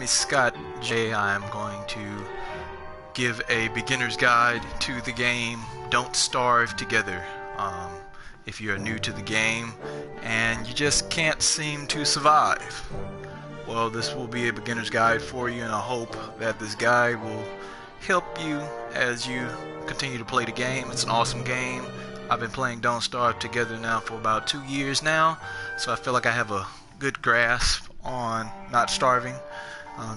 is Scott J. I'm going to give a beginner's guide to the game Don't Starve Together. If you're new to the game and you just can't seem to survive, well, this will be a beginner's guide for you, and I hope that this guide will help you as you continue to play the game. It's an awesome game. I've been playing Don't Starve Together now for about 2 years now, so I feel like I have a good grasp on not starving.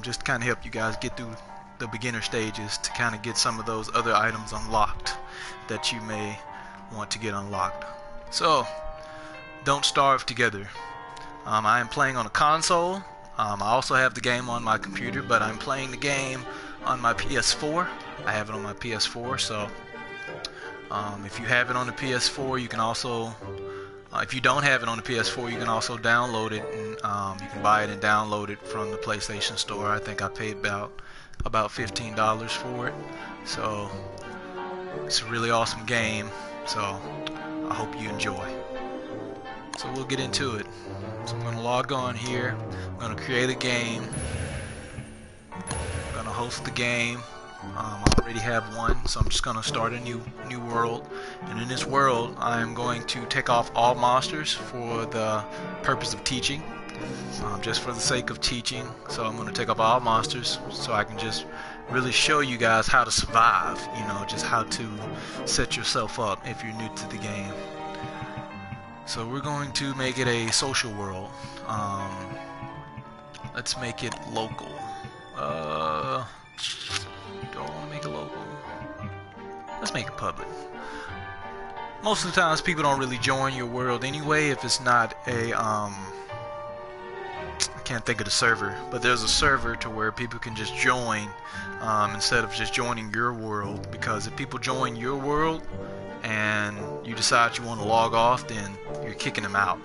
Just to kind of help you guys get through the beginner stages to kind of get some of those other items unlocked that you may want to get unlocked. So, Don't Starve Together. I am playing on a console. I also have the game on my computer, but I'm playing the game on my PS4. I have it on my PS4, so if you have it on the PS4, you can also, if you don't have it on the PS4, you can also download it, and you can buy it and download it from the PlayStation Store. I think I paid about $15 for it. So it's a really awesome game. So I hope you enjoy. So we'll get into it. So I'm going to log on here. I'm going to create a game. I'm going to host the game. I already have one, so I'm just going to start a new world. And in this world, I'm going to take off all monsters for the purpose of teaching. Just for the sake of teaching. So I'm going to take off all monsters so I can just really show you guys how to survive. You know, just how to set yourself up if you're new to the game. So we're going to make it a social world. Let's make it local. Don't want to make it local. Let's make it public. Most of the times people don't really join your world anyway if it's not a I can't think of the server, but there's a server to where people can just join instead of just joining your world, because if people join your world and you decide you want to log off, then you're kicking them out.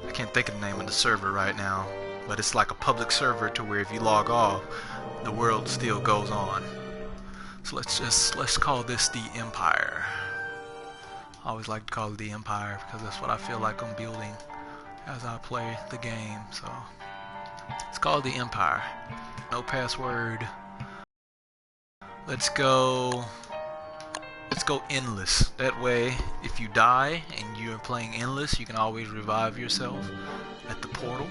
I can't think of the name of the server right now, but it's like a public server to where if you log off, the world still goes on. So let's call this the Empire. I always like to call it the Empire because that's what I feel like I'm building as I play the game. So it's called the Empire. No password. Let's go endless. That way, if you die and you're playing endless, you can always revive yourself at the portal.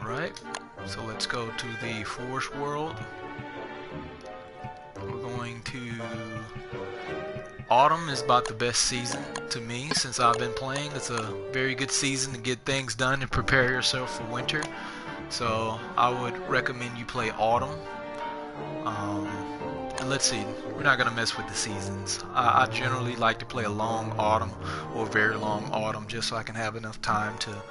Alright, so let's go to the Forest World. We're going to... Autumn is about the best season to me since I've been playing. It's a very good season to get things done and prepare yourself for winter. So I would recommend you play Autumn. And let's see, we're not going to mess with the seasons. I generally like to play a long autumn or a very long autumn just so I can have enough time to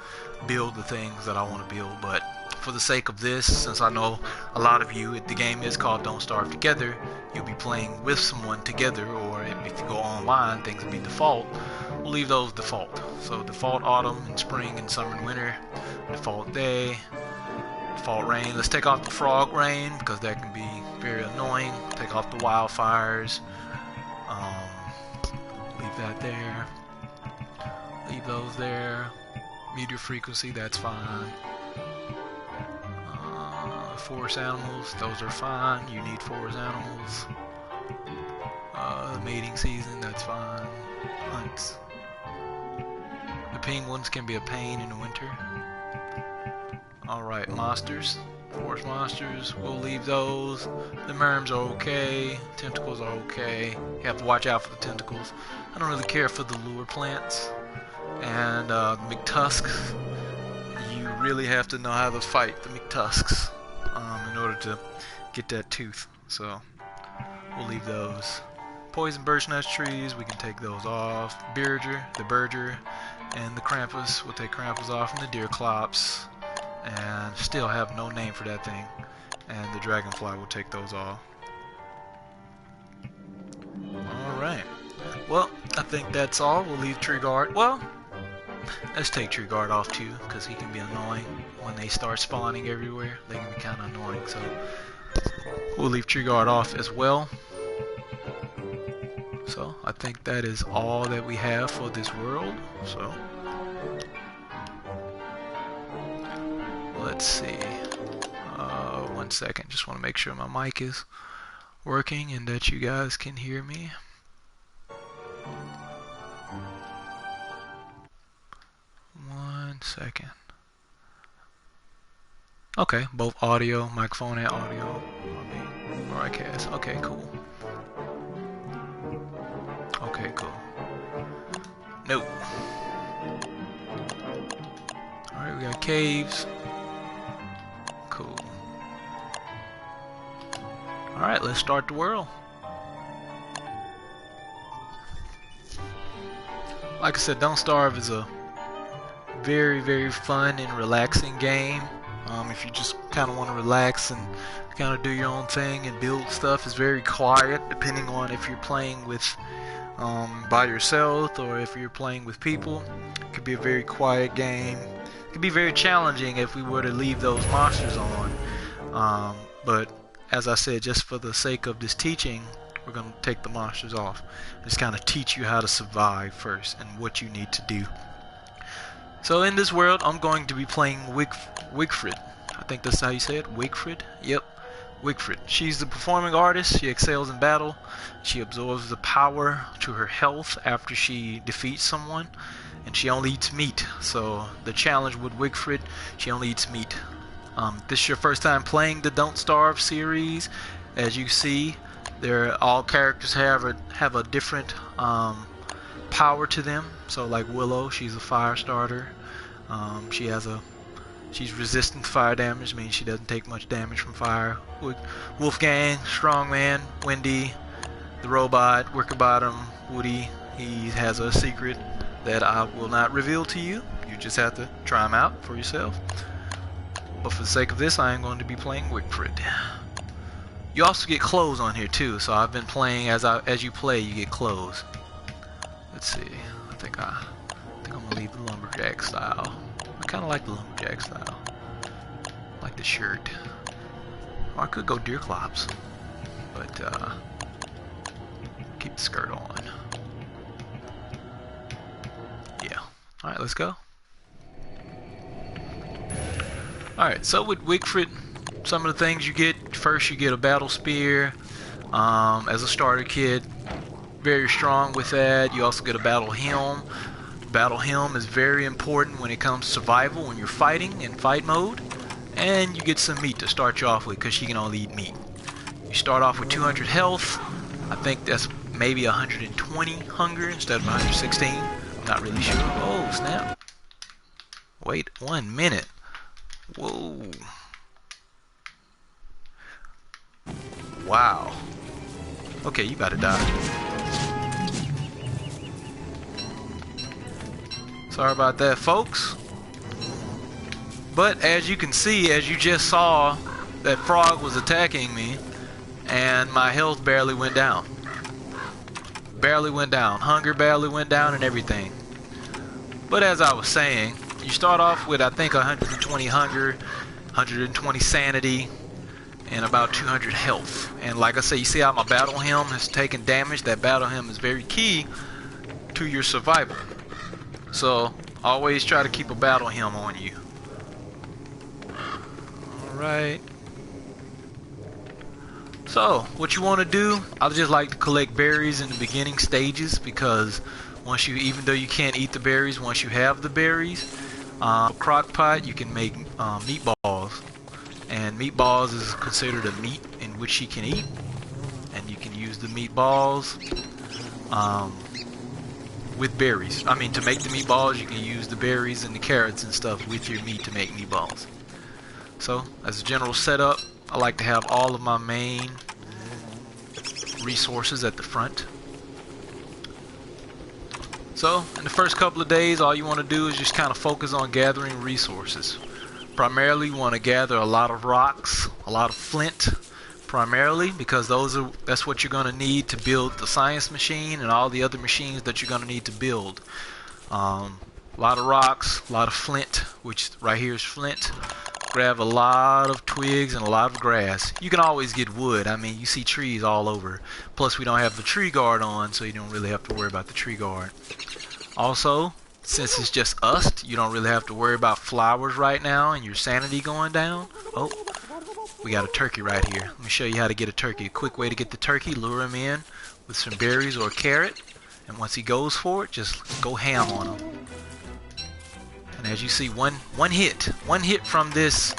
build the things that I want to build. But for the sake of this, since I know a lot of you, the game is called Don't Starve Together, you'll be playing with someone together, or if you go online, things will be default. We'll leave those default. So default autumn and spring and summer and winter, default day, default rain. Let's take off the frog rain because that can be very annoying. Take off the wildfires. Leave that there. Leave those there. Meteor frequency, that's fine. Forest animals, those are fine. You need forest animals. Mating season, that's fine. Hunts. The penguins can be a pain in the winter. Alright, monsters. Forest monsters, we'll leave those. The merms are okay. Tentacles are okay. You have to watch out for the tentacles. I don't really care for the lure plants. And McTusks, you really have to know how to fight the McTusks in order to get that tooth. So we'll leave those. Poison birch nut trees, we can take those off. The Berger, and the Krampus, we'll take Krampus off, and the deer clops. And still have no name for that thing. And the dragonfly, will take those off. Alright. Well, I think that's all. We'll leave Tree Guard. Well, let's take Tree Guard off too, because he can be annoying when they start spawning everywhere. They can be kind of annoying, so we'll leave Tree Guard off as well. So I think that is all that we have for this world. So let's see. second. Just want to make sure my mic is working and that you guys can hear me. One second. Okay, both audio, microphone and audio are being broadcast. Okay, cool. Okay, cool. No. Alright, we got caves. Cool. Alright, let's start the world. Like I said, Don't Starve is a very, very fun and relaxing game. If you just kind of want to relax and kind of do your own thing and build stuff, it's very quiet, depending on if you're playing with by yourself or if you're playing with people. It could be a very quiet game. It could be very challenging if we were to leave those monsters on. But as I said, just for the sake of this teaching, we're going to take the monsters off. Just kind of teach you how to survive first and what you need to do. So in this world, I'm going to be playing Wigfrid. I think that's how you say it, Wigfrid? Yep, Wigfrid. She's the performing artist. She excels in battle. She absorbs the power to her health after she defeats someone. And she only eats meat. So the challenge with Wigfrid, she only eats meat. This is your first time playing the Don't Starve series. As you see, all characters have a different power to them. So like Willow, she's a fire starter. She's resistant to fire damage, means she doesn't take much damage from fire. Wolfgang, Strongman, Wendy, the robot, Wicker Bottom, Woody, he has a secret that I will not reveal to you. You just have to try him out for yourself. But for the sake of this, I am going to be playing Wigfrid. You also get clothes on here too, so I've been playing as you play, you get clothes. Let's see. I think I'm gonna leave the lumberjack style. I kind of like the lumberjack style. Like the shirt. Or I could go deer clops, but keep the skirt on. Yeah. All right, let's go. All right. So with Wigfrid, some of the things you get. First, you get a battle spear as a starter kit. Very strong with that. You also get a battle helm. Battle helm is very important when it comes to survival when you're fighting in fight mode. And you get some meat to start you off with because she can only eat meat. You start off with 200 health. I think that's maybe 120 hunger instead of 116. I'm not really sure. Oh, snap. Wait 1 minute. Whoa. Wow. Okay, you gotta die. Sorry about that, folks. But as you can see, as you just saw, that frog was attacking me and my health barely went down. Barely went down. Hunger barely went down and everything. But as I was saying, you start off with I think 120 hunger, 120 sanity, and about 200 health. And like I say, you see how my battle helm has taken damage? That battle helm is very key to your survival. So always try to keep a battle helm on you. Alright. So what you want to do, I just like to collect berries in the beginning stages, because once you, even though you can't eat the berries, once you have the berries, crock pot, you can make meatballs. And meatballs is considered a meat in which you can eat. And you can use the meatballs with berries. I mean, to make the meatballs, you can use the berries and the carrots and stuff with your meat to make meatballs. So, as a general setup, I like to have all of my main resources at the front. So, in the first couple of days, all you want to do is just kind of focus on gathering resources. Primarily, you want to gather a lot of rocks, a lot of flint, primarily, because that's what you're going to need to build the science machine and all the other machines that you're going to need to build. A lot of rocks, a lot of flint, which right here is flint. Grab a lot of twigs and a lot of grass. You can always get wood. I mean, you see trees all over. Plus, we don't have the tree guard on, so you don't really have to worry about the tree guard. Also, since it's just us, you don't really have to worry about flowers right now and your sanity going down. Oh, We got a turkey right here. Let me show you how to get a turkey. A quick way to get the turkey: lure him in with some berries or a carrot, and once he goes for it, just go ham on him. And as you see, one hit from this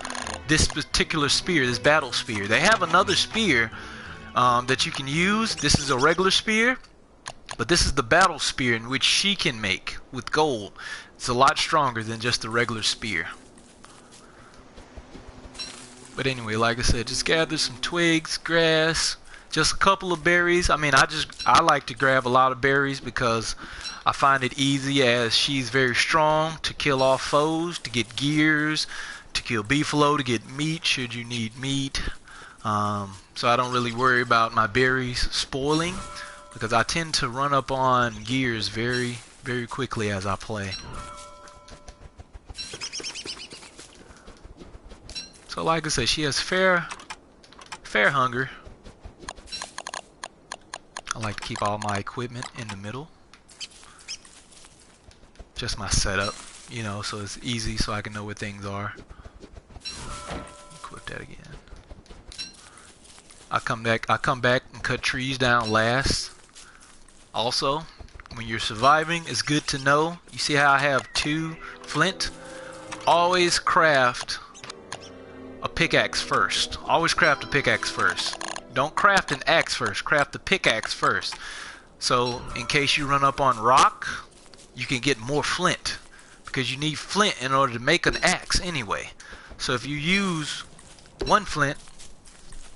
particular spear, this battle spear. They have another spear that you can use. This is a regular spear, but this is the battle spear in which she can make with gold. It's a lot stronger than just the regular spear. But anyway, like I said, just gather some twigs, grass, just a couple of berries. I mean, I like to grab a lot of berries because I find it easy, as she's very strong, to kill off foes, to get gears, to kill beefalo, to get meat should you need meat. So I don't really worry about my berries spoiling, because I tend to run up on gears very, very quickly as I play. So like I said, she has fair hunger. I like to keep all my equipment in the middle. Just my setup, you know, so it's easy, so I can know where things are. Equip that again. I come back and cut trees down last. Also, when you're surviving, it's good to know. You see how I have 2 flint? Always craft a pickaxe first. Always craft a pickaxe first. Don't craft an axe first. Craft the pickaxe first. So in case you run up on rock, you can get more flint, because you need flint in order to make an axe anyway. So if you use 1 flint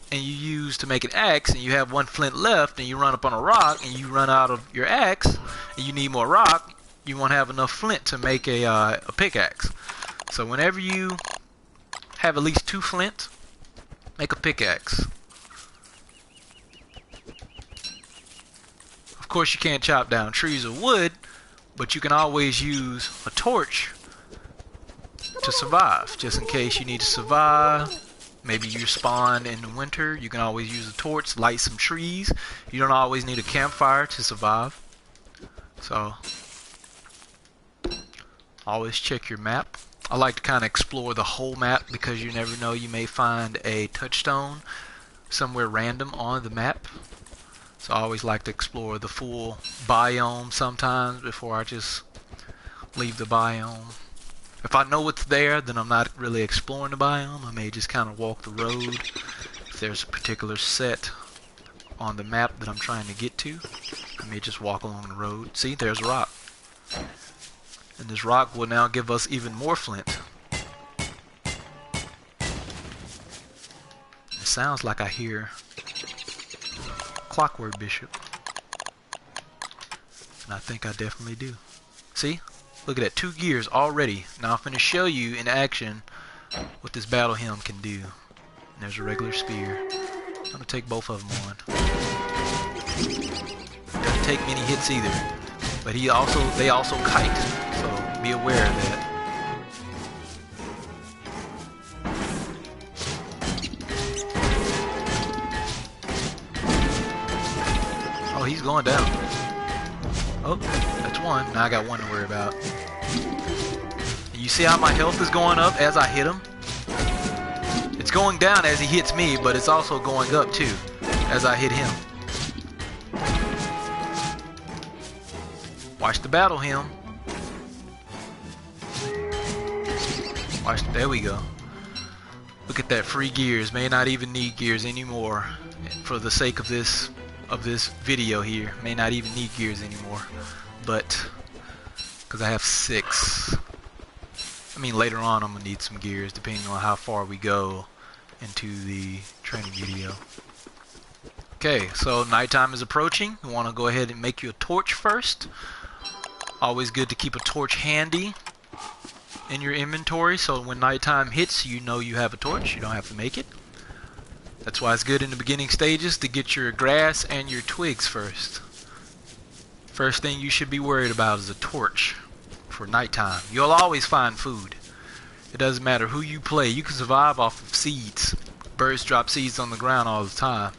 and you use to make an axe, and you have 1 flint left, and you run up on a rock and you run out of your axe and you need more rock, you won't have enough flint to make a pickaxe. So whenever you have at least 2 flint, make a pickaxe. Of course, you can't chop down trees or wood, but you can always use a torch to survive, just in case you need to survive. Maybe you spawn in the winter, you can always use a torch, light some trees. You don't always need a campfire to survive. So always check your map. I like to kind of explore the whole map, because you never know, you may find a touchstone somewhere random on the map. So I always like to explore the full biome sometimes before I just leave the biome. If I know what's there, then I'm not really exploring the biome. I may just kind of walk the road. If there's a particular set on the map that I'm trying to get to, I may just walk along the road. See, there's a rock. And this rock will now give us even more flint. It sounds like I hear Clockwork Bishop. And I think I definitely do. See? Look at that, 2 gears already. Now I'm going to show you in action what this battle hymn can do. And there's a regular spear. I'm going to take both of them on. Doesn't take many hits either. But they also kite. So be aware of that. Oh, he's going down. Oh, that's 1. Now I got 1 to worry about. And you see how my health is going up as I hit him? It's going down as he hits me, but it's also going up too as I hit him. Watch the battle hymn. Watch, there we go. Look at that, free gears. May not even need gears anymore for the sake of this video here. May not even need gears anymore, but because I have 6. I mean, later on I'm gonna need some gears depending on how far we go into the training video. Okay, so nighttime is approaching. You want to go ahead and make you a torch first. Always good to keep a torch handy in your inventory, so when nighttime hits, you know you have a torch. You don't have to make it. That's why it's good in the beginning stages to get your grass and your twigs first. First thing you should be worried about is a torch for nighttime. You'll always find food. It doesn't matter who you play. You can survive off of seeds. Birds drop seeds on the ground all the time.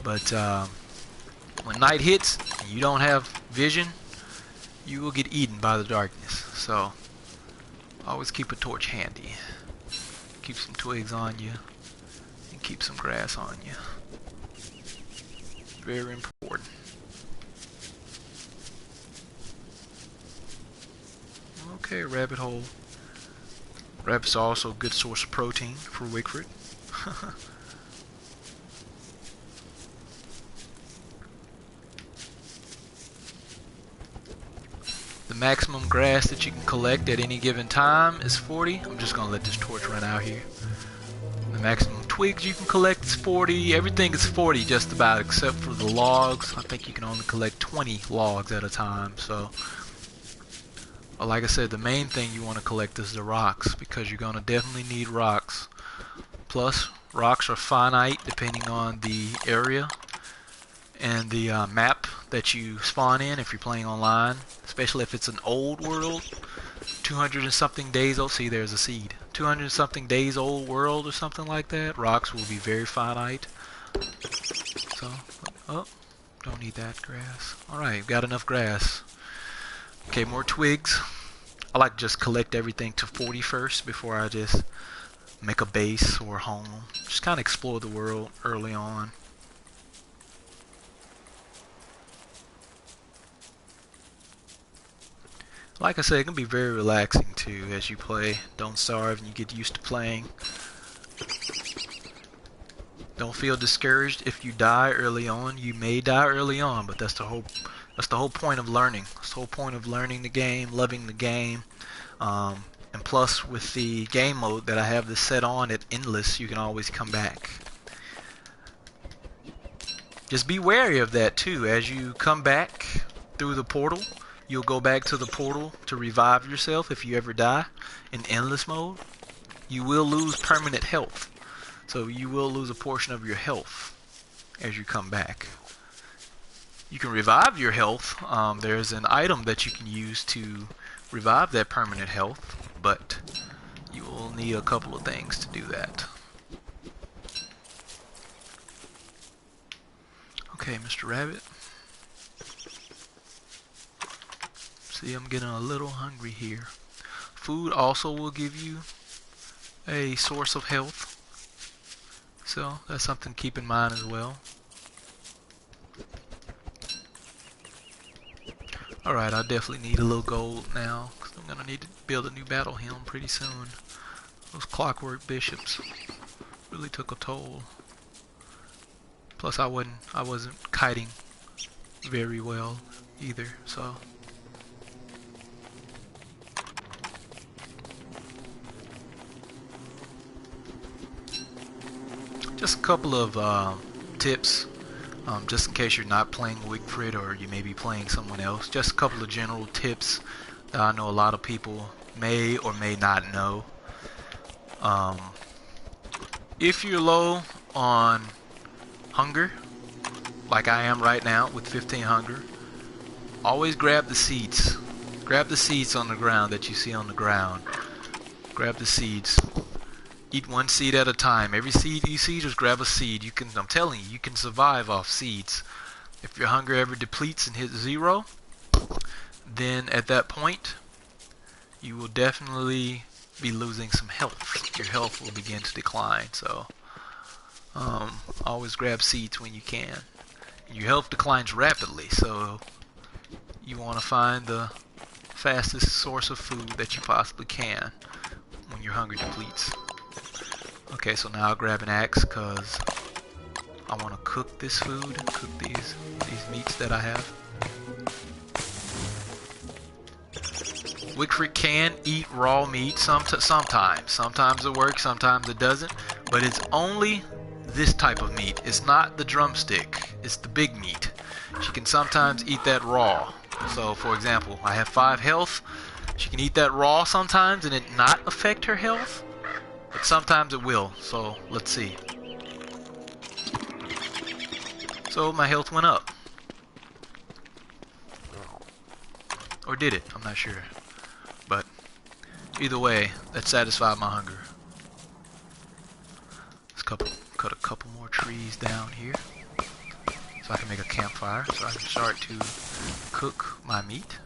But when night hits and you don't have vision, you will get eaten by the darkness. So always keep a torch handy. Keep some twigs on you. and keep some grass on you. Very important. Okay, rabbit hole. Rabbits are also a good source of protein for Wigfrid. The maximum grass that you can collect at any given time is 40. I'm just going to let this torch run out here. The maximum twigs you can collect is 40. Everything is 40 just about except for the logs. I think you can only collect 20 logs at a time. So, like I said, the main thing you want to collect is the rocks because you're going to definitely need rocks. Plus, rocks are finite depending on the area and the map that you spawn in if you're playing online, especially if it's an old world, 200 and something days old. See, there's a seed. 200 and something days old world or something like that. Rocks will be very finite. So, oh, don't need that grass. Alright, got enough grass. Okay, more twigs. I like to just collect everything to 40 first before I just make a base or home. Just kind of explore the world early on. Like I said, it can be very relaxing too as you play. Don't starve and you get used to playing. Don't feel discouraged if you die early on. You may die early on, but that's the whole point of learning. That's the whole point of learning the game, loving the game. And plus, with the game mode that I have this set on at endless, you can always come back. Just be wary of that too. As you come back through the portal, you'll go back to the portal to revive yourself if you ever die in endless mode. You will lose permanent health. So you will lose a portion of your health as you come back. You can revive your health. There's an item that you can use to revive that permanent health, but you will need a couple of things to do that. Okay, Mr. Rabbit. See, I'm getting a little hungry here. Food also will give you a source of health. So that's something to keep in mind as well. Alright, I definitely need a little gold now, because I'm going to need to build a new battle helm pretty soon. Those clockwork bishops really took a toll. Plus I wasn't kiting very well either, so. Just a couple of tips. Just in case you're not playing Wigfrid or you may be playing someone else. Just a couple of general tips that I know a lot of people may or may not know. If you're low on hunger, like I am right now with 15 hunger, always grab the seeds. Grab the seeds on the ground that you see on the ground. Grab the seeds. Eat one seed at a time. Every seed you see, just grab a seed. I'm telling you, you can survive off seeds. If your hunger ever depletes and hits 0, then at that point, you will definitely be losing some health. Your health will begin to decline. So, always grab seeds when you can. Your health declines rapidly, so you want to find the fastest source of food that you possibly can when your hunger depletes. Okay, so now I'll grab an axe because I want to cook this food, cook these meats that I have. Wigfrid can eat raw meat sometimes. Sometimes it works, sometimes it doesn't. But it's only this type of meat. It's not the drumstick. It's the big meat. She can sometimes eat that raw. So, for example, I have 5 health. She can eat that raw sometimes and it not affect her health. But sometimes it will, so let's see. So my health went up. Or did it? I'm not sure. But either way, that satisfied my hunger. Let's cut a couple more trees down here so I can make a campfire, so I can start to cook my meat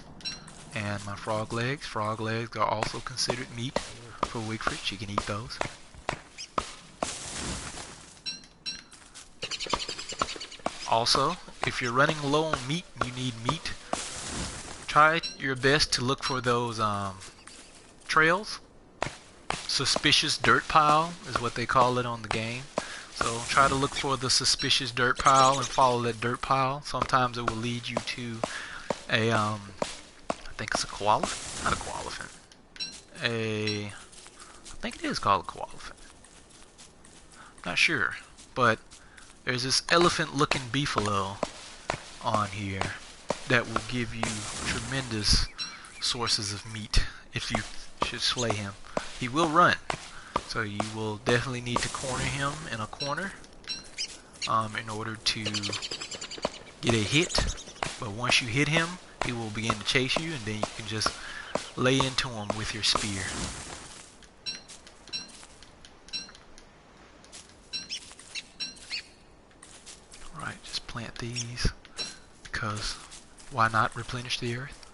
and my frog legs. Frog legs are also considered meat for Wigfrid. She can eat those. Also, if you're running low on meat, you need meat. Try your best to look for those trails. Suspicious dirt pile is what they call it on the game. So try to look for the suspicious dirt pile and follow that dirt pile. Sometimes it will lead you to a I think it's a koala, not a koalefant. I think it is called a koalefant. Not sure, but there's this elephant-looking beefalo on here that will give you tremendous sources of meat if you should slay him. He will run, so you will definitely need to corner him in a corner in order to get a hit. But once you hit him, he will begin to chase you, and then you can just lay into him with your spear. Alright, just plant these, because why not replenish the earth?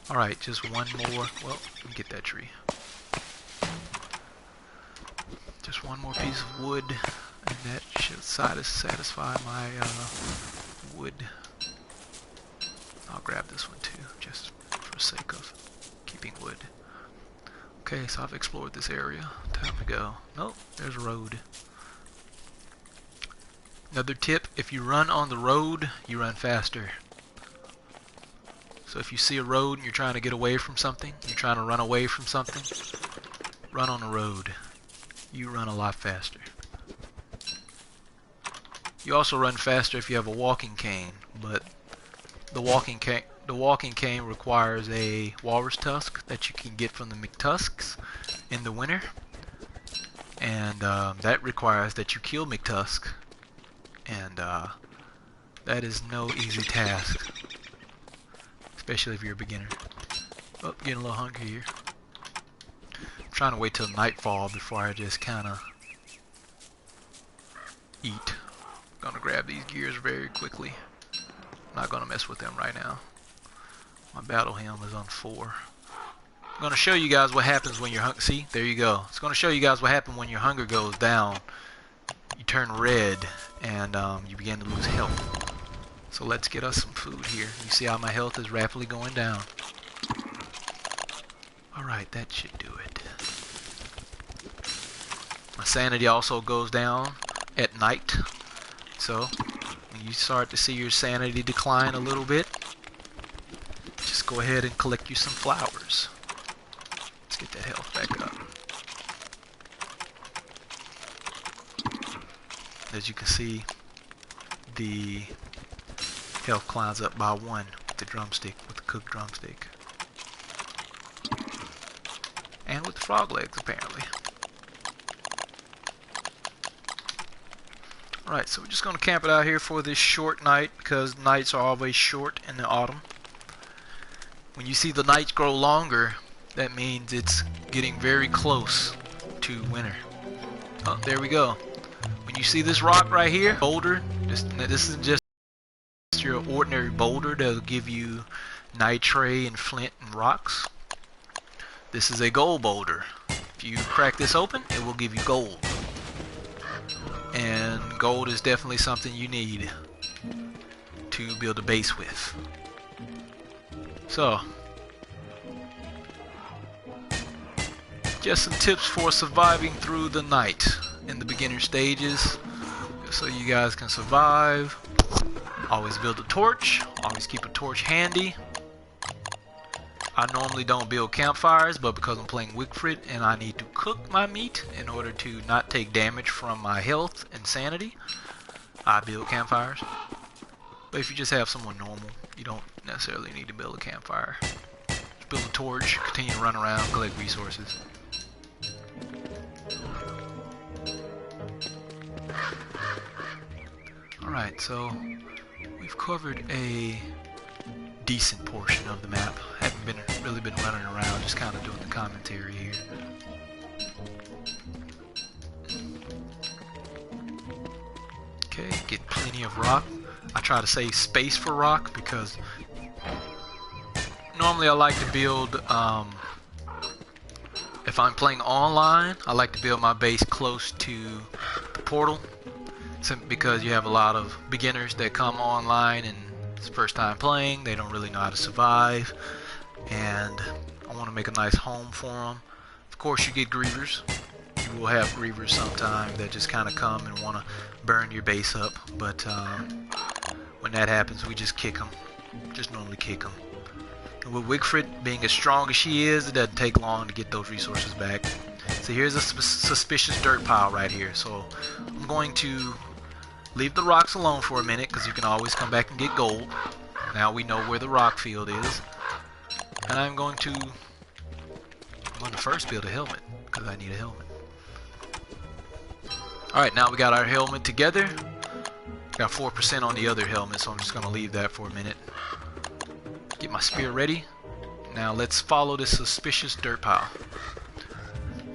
Alright, just one more. Well, let me get that tree. Just one more piece of wood, and that should satisfy my wood. I'll grab this one too, just for the sake of keeping wood. Okay, so I've explored this area. Time to go. Nope, there's a road. Another tip, if you run on the road, you run faster. So if you see a road and you're trying to get away from something, you're trying to run away from something, run on the road. You run a lot faster. You also run faster if you have a walking cane, but the walking cane requires a walrus tusk that you can get from the McTusks in the winter, and that requires that you kill McTusk, and that is no easy task, especially if you're a beginner. Oh, getting a little hungry here. I'm trying to wait till nightfall before I just kind of eat. Gonna grab these gears very quickly. Not gonna mess with them right now. My battle helm is on 4. I'm gonna show you guys what happens when you're hungry. See, there you go. It's gonna show you guys what happens when your hunger goes down. You turn red and you begin to lose health. So let's get us some food here. You see how my health is rapidly going down. Alright, that should do it. My sanity also goes down at night. So when you start to see your sanity decline a little bit, just go ahead and collect you some flowers. Let's get that health back up. As you can see, the health climbs up by 1 with the drumstick, with the cooked drumstick. And with the frog legs, apparently. Alright, so we're just going to camp it out here for this short night, because nights are always short in the autumn. When you see the nights grow longer, that means it's getting very close to winter. Oh, there we go. When you see this rock right here, boulder, this isn't just your ordinary boulder that'll give you nitrate and flint and rocks. This is a gold boulder. If you crack this open, it will give you gold. And gold is definitely something you need to build a base with. So, just some tips for surviving through the night in the beginner stages, just so you guys can survive. Always build a torch, always keep a torch handy. I normally don't build campfires, but because I'm playing Wigfrid and I need to cook my meat in order to not take damage from my health and sanity, I build campfires. But if you just have someone normal, you don't necessarily need to build a campfire. Just build a torch, continue to run around, collect resources. Alright, so we've covered a decent portion of the map. Haven't really been running around, just kind of doing the commentary here. Okay, get plenty of rock. I try to save space for rock because normally I like to build, if I'm playing online, I like to build my base close to the portal. simply because you have a lot of beginners that come online and it's first time playing, they don't really know how to survive, and I want to make a nice home for them. Of course you get grievers. You will have grievers sometime that just kind of come and want to burn your base up, but when that happens we just kick them. Just normally kick them. And with Wigfrid being as strong as she is, it doesn't take long to get those resources back. So here's a suspicious dirt pile right here, so I'm going to leave the rocks alone for a minute because you can always come back and get gold. Now we know where the rock field is. And I'm going to first build a helmet because I need a helmet. Alright, now we got our helmet together. Got 4% on the other helmet, so I'm just going to leave that for a minute. Get my spear ready. Now let's follow this suspicious dirt pile.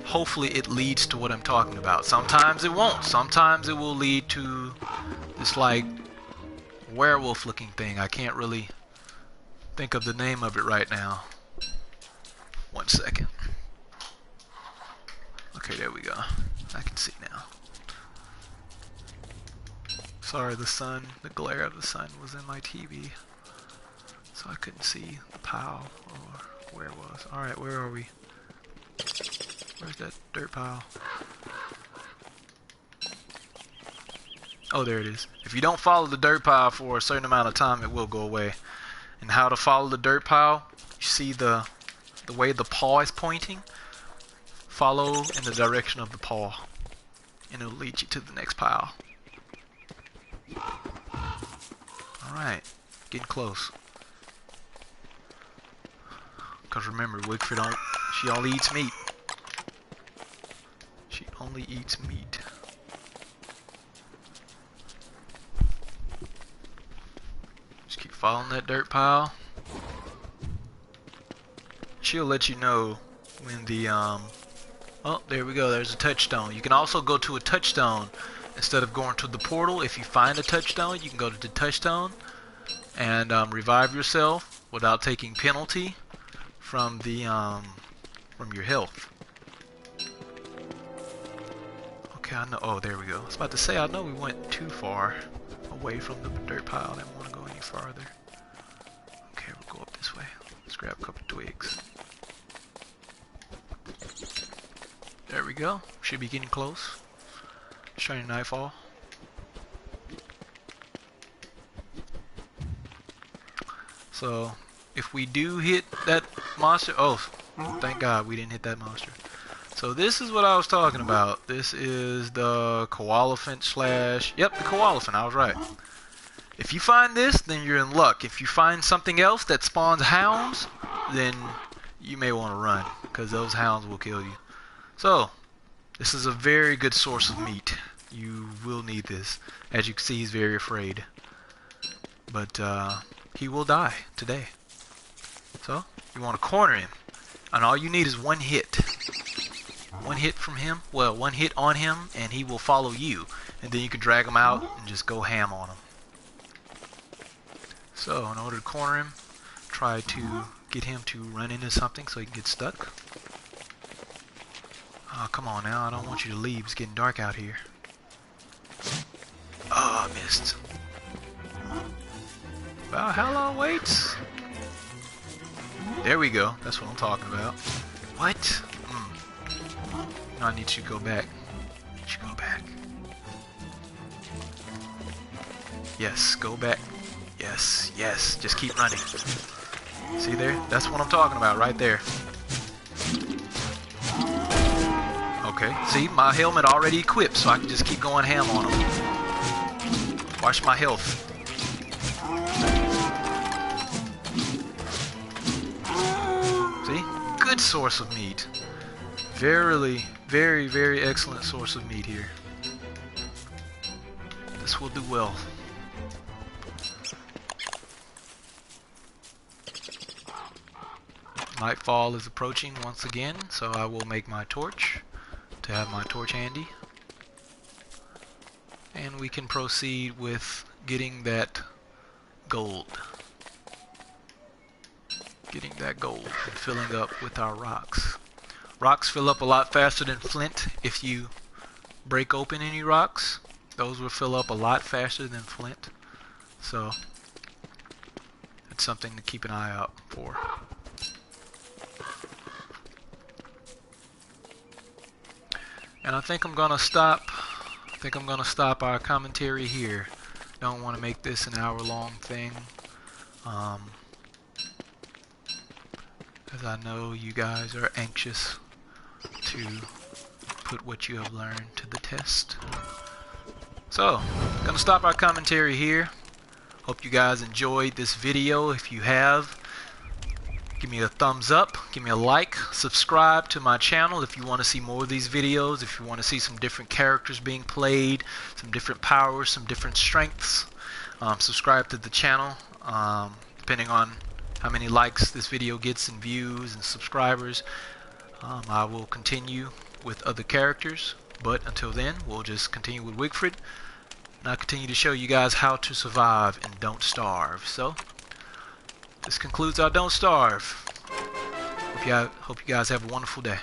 Hopefully it leads to what I'm talking about. Sometimes it won't. Sometimes it will lead to this like werewolf looking thing. I can't really think of the name of it right now. 1 second. Okay, there we go. I can see now. Sorry, the glare of the sun was in my TV, so I couldn't see the pile or where it was. Alright, where are we? Where's that dirt pile? Oh, there it is. If you don't follow the dirt pile for a certain amount of time, it will go away. And how to follow the dirt pile? You see the way the paw is pointing? Follow in the direction of the paw, and it'll lead you to the next pile. Alright, getting close. Because remember, Wigfrid she only eats meat. She only eats meat. Just keep following that dirt pile. She'll let you know when the oh, there we go, there's a touchstone. You can also go to a touchstone instead of going to the portal. If you find a touchstone, you can go to the touchstone and revive yourself without taking penalty from the from your health. Okay, I know. Oh, there we go. I was about to say, I know we went too far away from the dirt pile. I didn't want to go any farther. Okay, we'll go up this way. Let's grab a couple twigs. There we go. Should be getting close. Shining nightfall. So if we do hit that monster, oh, thank God we didn't hit that monster. So this is what I was talking about. This is the koalefant slash, yep, the koalefant, I was right. If you find this, then you're in luck. If you find something else that spawns hounds, then you may want to run, because those hounds will kill you. So this is a very good source of meat. You will need this. As you can see, he's very afraid. But he will die today. So you want to corner him. And all you need is one hit. One hit from him. Well, one hit on him and he will follow you. And then you can drag him out and just go ham on him. So in order to corner him, try to get him to run into something so he can get stuck. Oh, come on now. I don't want you to leave. It's getting dark out here. Oh, I missed. Valhalla waits. There we go. That's what I'm talking about. What? No, I need you to go back. I need you to go back. Yes, go back. Yes, yes. Just keep running. See there? That's what I'm talking about right there. Okay, see, my helmet already equipped, so I can just keep going ham on them. Watch my health. See? Good source of meat. Very, very, very excellent source of meat here. This will do well. Nightfall is approaching once again, so I will make my torch to have my torch handy. And we can proceed with getting that gold. Getting that gold and filling up with our rocks. Rocks fill up a lot faster than flint if you break open any rocks. Those will fill up a lot faster than flint. So it's something to keep an eye out for. And I think I'm gonna stop. Our commentary here. Don't want to make this an hour-long thing, as I know you guys are anxious to put what you have learned to the test. So, gonna stop our commentary here. Hope you guys enjoyed this video. If you have, give me a thumbs up, give me a like, subscribe to my channel if you want to see more of these videos, if you want to see some different characters being played, some different powers, some different strengths. Subscribe to the channel. Depending on how many likes this video gets and views and subscribers, I will continue with other characters. But until then, we'll just continue with Wigfrid, and I'll continue to show you guys how to survive and don't starve. So this concludes our Don't Starve. Hope you guys have a wonderful day.